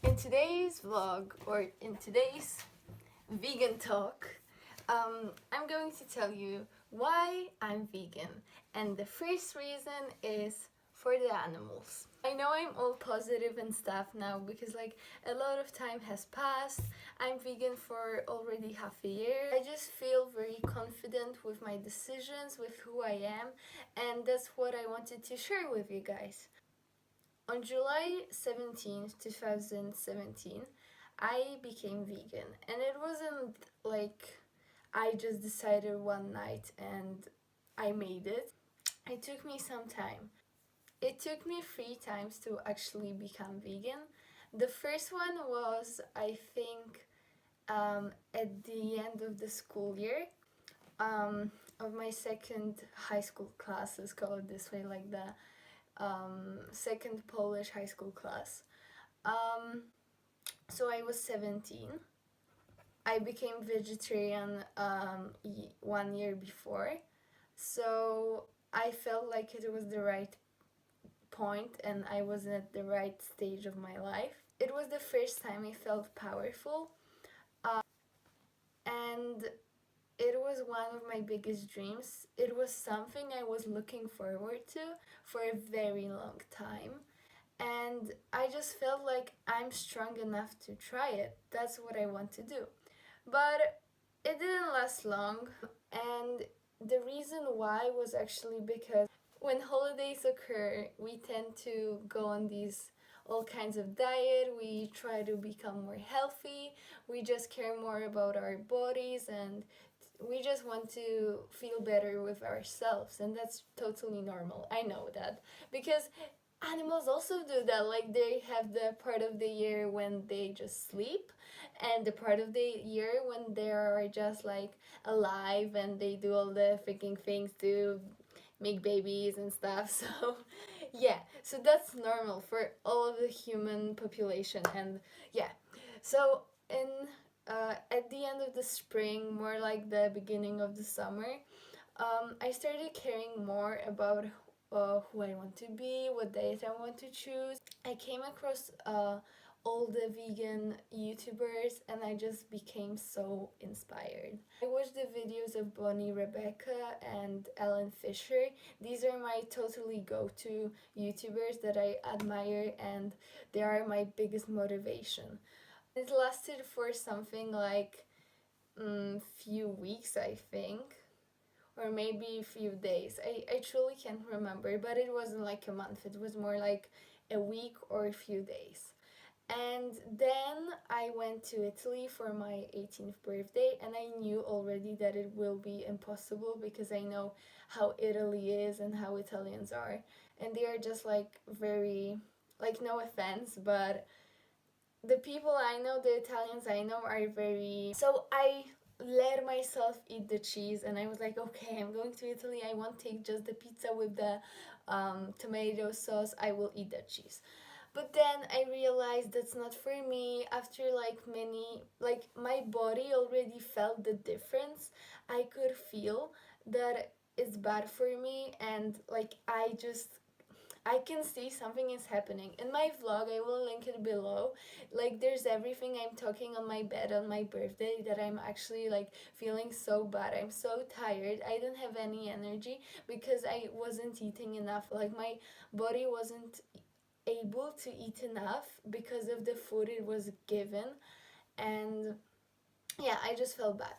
In today's vlog, or in today's vegan talk, I'm going to tell you why I'm vegan. And the first reason is for the animals. I know I'm all positive and stuff now because like a lot of time has passed. I'm vegan for already half a year. I just feel very confident with my decisions, with who I am, and that's what I wanted to share with you guys. On July 17th, 2017, I became vegan, and it wasn't like I just decided one night and I made it. It took me some time. It took me 3 times to actually become vegan. The first one was, I think, at the end of the school year of my second high school class, let's call it this way, like the second Polish high school class. So I was 17. I became vegetarian 1 year before, so I felt like it was the right point and I was at the right stage of my life. It was the first time I felt powerful, and it was one of my biggest dreams. It was something I was looking forward to for a very long time. And I just felt like I'm strong enough to try it. That's what I want to do. But it didn't last long, and the reason why was actually because when holidays occur, we tend to go on these all kinds of diet, we try to become more healthy, we just care more about our bodies, and we just want to feel better with ourselves, and that's totally normal. I know that because animals also do that. Like, they have the part of the year when they just sleep, and the part of the year when they are just like alive and they do all the freaking things to make babies and stuff. So yeah, so that's normal for all of the human population. And yeah, so in at the end of the spring, more like the beginning of the summer, I started caring more about who I want to be, what diet I want to choose. I came across all the vegan YouTubers and I just became so inspired. I watched the videos of Bonnie, Rebecca, and Ellen Fisher. These are my totally go-to YouTubers that I admire, and they are my biggest motivation. It lasted for something like few weeks, I think, or maybe a few days. I truly can't remember, but it wasn't like a month. It was more like a week or a few days. And then I went to Italy for my 18th birthday, and I knew already that it will be impossible because I know how Italy is and how Italians are. And they are just like very, like, no offense, but the people I know, the Italians I know, are very. So I let myself eat the cheese, and I was like, okay, I'm going to Italy. I won't take just the pizza with the tomato sauce. I will eat that cheese. But then I realized that's not for me. After like my body already felt the difference. I could feel that it's bad for me, and like I can see something is happening. In my vlog, I will link it below. Like, there's everything. I'm talking on my bed on my birthday that I'm actually like feeling so bad. I'm so tired. I don't have any energy because I wasn't eating enough. Like, my body wasn't able to eat enough because of the food it was given. And yeah, I just felt bad.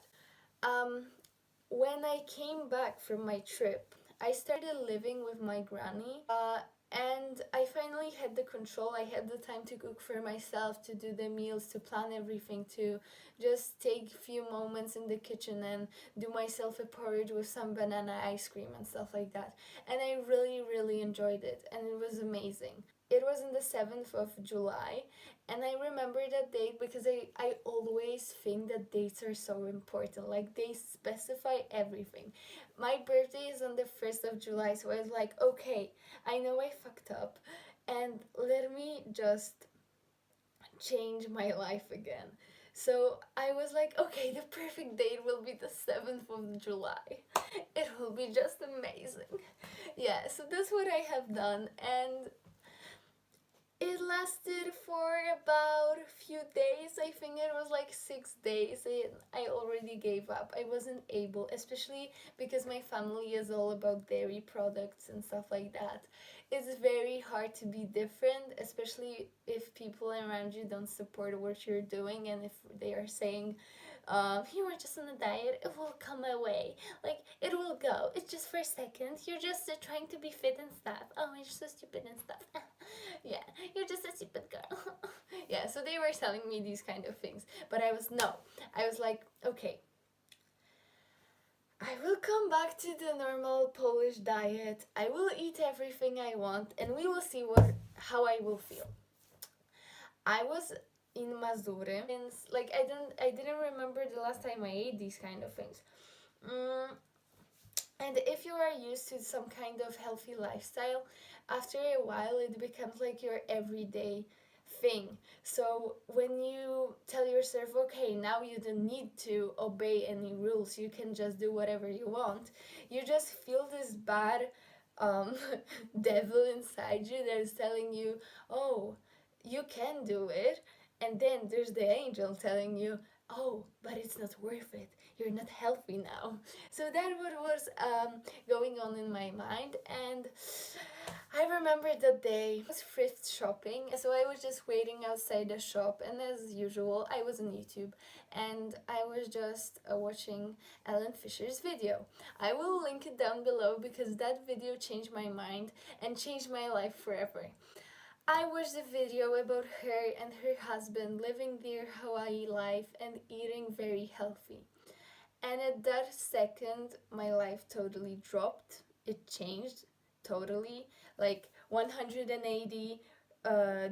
When I came back from my trip, I started living with my granny, and I finally had the control. I had the time to cook for myself, to do the meals, to plan everything, to just take a few moments in the kitchen and do myself a porridge with some banana ice cream and stuff like that. And I really, really enjoyed it, and it was amazing. It was on the 7th of July, and I remember that date because I always think that dates are so important. Like, they specify everything. My birthday is on the 1st of July, so I was like, okay, I know I fucked up, and let me just change my life again. So I was like, okay, the perfect date will be the 7th of July. It will be just amazing. Yeah, so that's what I have done, and it lasted for about few days, I think it was like 6 days, I already gave up. I wasn't able, especially because my family is all about dairy products and stuff like that. It's very hard to be different, especially if people around you don't support what you're doing, and if they are saying, you are just on a diet, it will come away. Like, it will go. It's just for a second. You're just trying to be fit and stuff. Oh, you're so stupid and stuff. Yeah, you're just a stupid girl. Yeah, so they were telling me these kind of things. But no. I was like, okay, I will come back to the normal Polish diet. I will eat everything I want, and we will see how I will feel. I was in Mazury, since like I didn't remember the last time I ate these kind of things. Mm, and if you are used to some kind of healthy lifestyle, after a while it becomes like your everyday thing. So when you tell yourself, okay, now you don't need to obey any rules, you can just do whatever you want, you just feel this bad um, devil inside you that is telling you, oh, you can do it. And then there's the angel telling you, oh, but it's not worth it. You're not healthy now. So that what was going on in my mind. And I remember the day I was thrift shopping, so I was just waiting outside the shop, and as usual, I was on YouTube, and I was just watching Ellen Fisher's video. I will link it down below because that video changed my mind and changed my life forever. I watched a video about her and her husband living their Hawaii life and eating very healthy. And at that second, my life totally dropped. It changed totally, like 180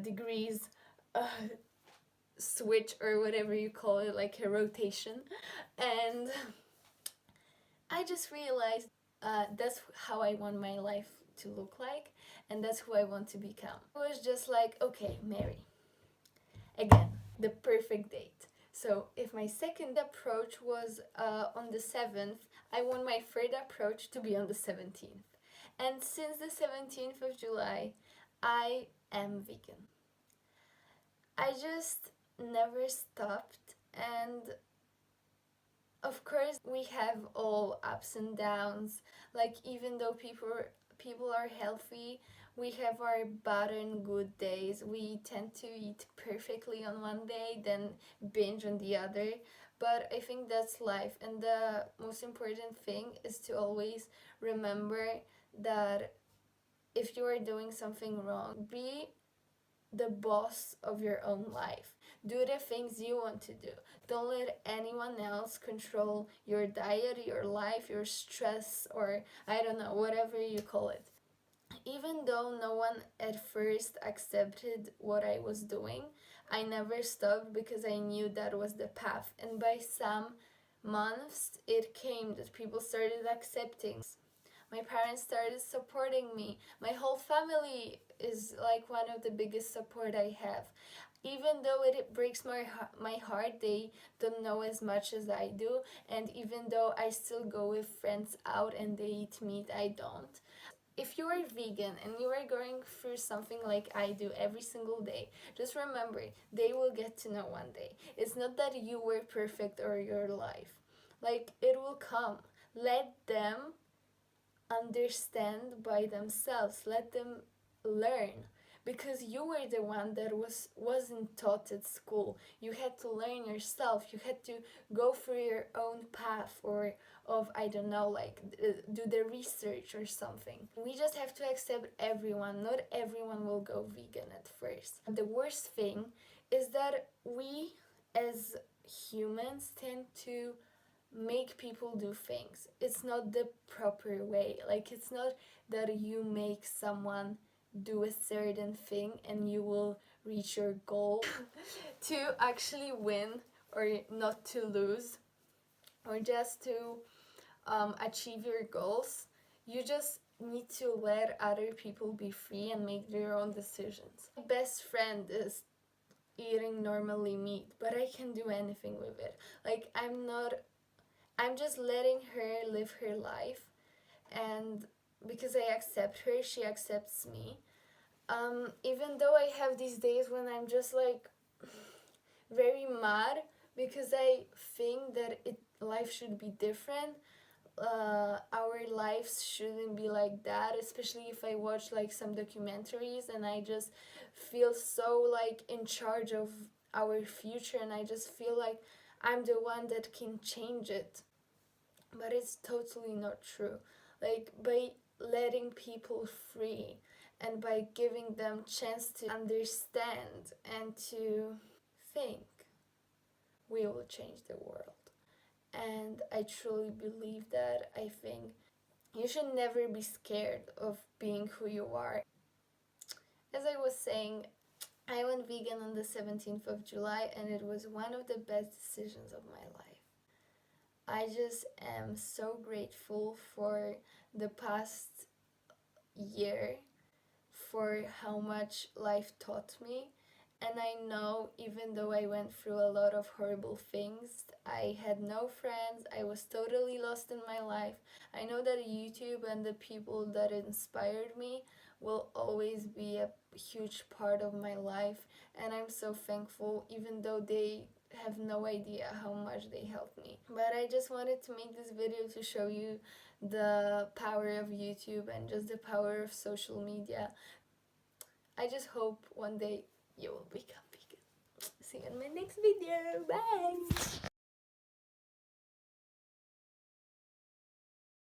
degrees switch, or whatever you call it, like a rotation. And I just realized that's how I want my life to look like, and that's who I want to become. It was just like, okay, Mary, again, the perfect date. So if my second approach was on the 7th, I want my third approach to be on the 17th. And since the 17th of July, I am vegan. I just never stopped, and of course we have all ups and downs. Like, even though people are healthy, we have our bad and good days. We tend to eat perfectly on one day, then binge on the other. But I think that's life, and the most important thing is to always remember that if you are doing something wrong, be the boss of your own life. Do the things you want to do. Don't let anyone else control your diet, your life, your stress, or I don't know, whatever you call it. Even though no one at first accepted what I was doing, I never stopped because I knew that was the path. And by some months, it came that people started accepting. My parents started supporting me. My whole family is like one of the biggest support I have. Even though it breaks my heart, they don't know as much as I do. And even though I still go with friends out and they eat meat, I don't. If you are vegan and you are going through something like I do every single day, just remember, they will get to know one day. It's not that you were perfect or your life. Like, it will come. Let them understand by themselves. Let them learn. Because you were the one that wasn't taught at school. You had to learn yourself. You had to go through your own path, or of, I don't know, like do the research or something. We just have to accept everyone. Not everyone will go vegan at first. The worst thing is that we as humans tend to make people do things. It's not the proper way. Like, it's not that you make someone do a certain thing and you will reach your goal. To actually win or not to lose, or just to achieve your goals, you just need to let other people be free and make their own decisions. My best friend is eating normally meat, but I can do anything with it. Like, I'm just letting her live her life, and because I accept her, she accepts me. Even though I have these days when I'm just like, very mad because I think that life should be different. Our lives shouldn't be like that, especially if I watch like some documentaries and I just feel so like in charge of our future, and I just feel like I'm the one that can change it. But it's totally not true. Like, by letting people free and by giving them chance to understand and to think, we will change the world. And I truly believe that. I think you should never be scared of being who you are. As I was saying, I went vegan on the 17th of July, and it was one of the best decisions of my life. I just am so grateful for the past year, for how much life taught me. And I know, even though I went through a lot of horrible things, I had no friends, I was totally lost in my life. I know that YouTube and the people that inspired me will always be a huge part of my life, and I'm so thankful, even though they have no idea how much they helped me. But I just wanted to make this video to show you the power of YouTube and just the power of social media. I just hope one day you will become vegan. See you in my next video. Bye!